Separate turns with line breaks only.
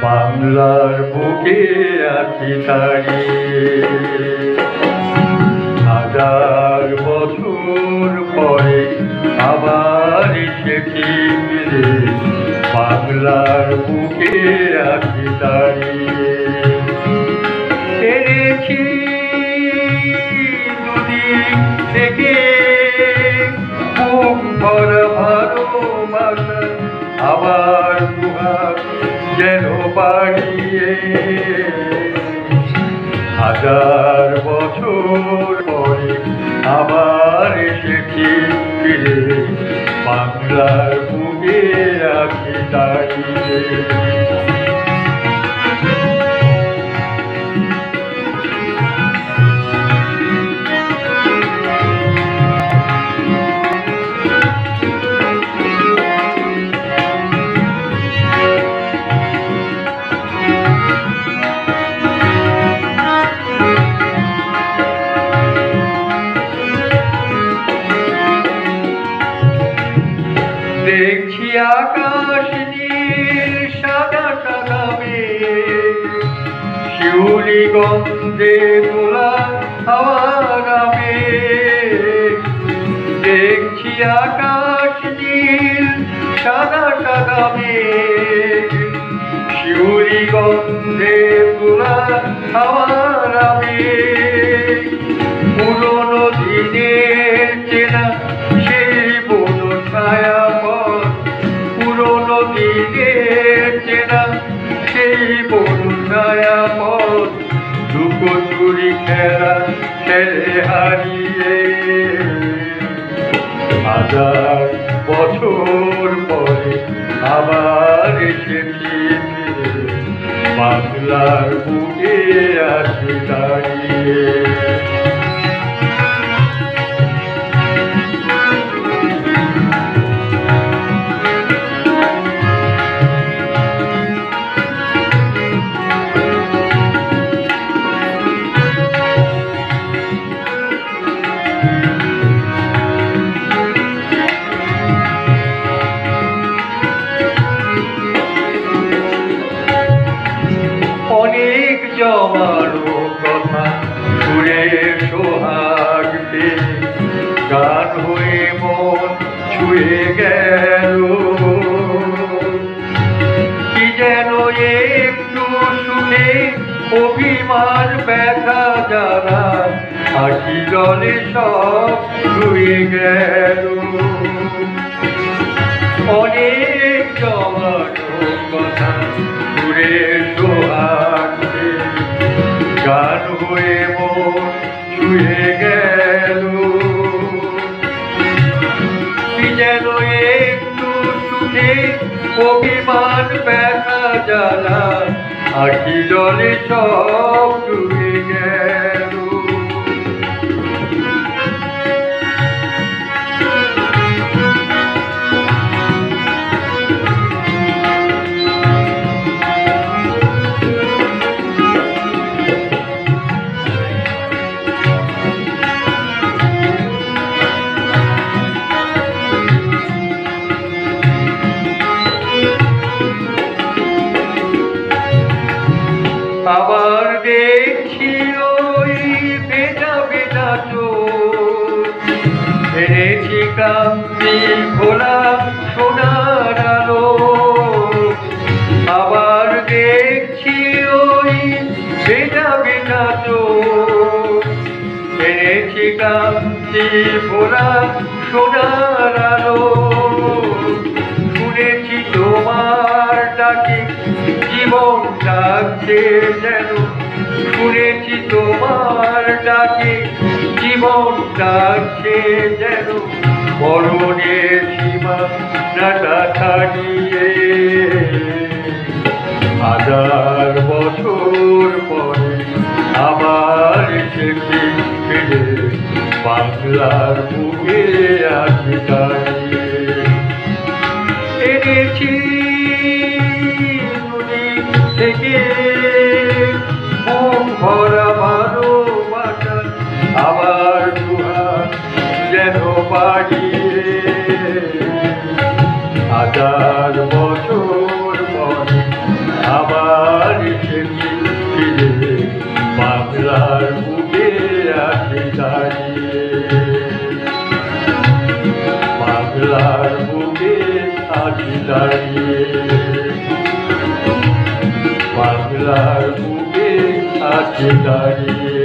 বাংলার বুকে আছি দাঁড়িয়ে। হাজার বছর পরে আবার এসেছি ফিরে, বাংলার বুকে আছি দাঁড়িয়ে। এনেছি দুদিক থেকে বুক ভরা ভালোবাসা, আবার দুহাত যেন বাড়িয়ে। হাজার বছর পরে আবার এসেছি ফিরে, বাংলার বুকে আছি দাঁড়িয়ে। দেখছি আকাশ নীল সাদা সাদা মেঘ, শিউলি গন্ধে তোলা হাওয়ার আবেগ। দেখছি আকাশ নীল সাদা সাদা মেঘ, শিউলি গন্ধে তোলা হাওয়ার আবেগ। পুরনো দিনের চেনা সেই বন ছায়া, পুরনো দিনের চেনা সেই বনছায়া পথ, লুকোচুরি খেলা খেলে হারিয়ে। হাজার বছর পরে আবার এসেছি ফিরে, বাংলার বুকে আছি দাঁড়িয়ে। অনেক জমানো কথা সুরে সোহাগ পেয়ে, গান হয়ে মন ছুঁয়ে গেল। কি যেন একটু শুনে অভিমান ব্যথা জানা, হাসি জলে সব ধুয়ে গেল। অনেক জমানো কথা সুরে সোহাগ পেয়ে, গান হয়ে মন ছুঁয়ে গেল। কি যেন একটু সুখে অভিমান ব্যথা জ্বালা, আখি জলে সব ডুবে গেল। আবার দেখছি ওই ভেজা ভেজা চোখ, এনেছি ক্রান্তি ভোলা সোনার আলো। আবার দেখছি ওই ভেজা ভেজা চোখ, এনেছি ক্রান্তি ভোলা সোনার আলো। শুনেছি তোমার ডাকে জীবন ডাকছে যেন, শুনেছি তোমার ডাকে জীবন ডাকছে যেন, মরণের সীমানাটা ছাড়িয়ে। হাজার বছর পরে আবার এসেছি ফিরে, বাংলার বুকে আছি দাঁড়িয়ে। এনেছি থেকে বুক ভরা ভালোবাসা, আবার দুহাত যেন বাড়িয়ে। হাজার বছর বাংলার বুকে আছি দাঁড়িয়ে, বাংলার বুকে আছি দাঁড়িয়ে, বাংলার বুকে আছি দাঁড়িয়ে।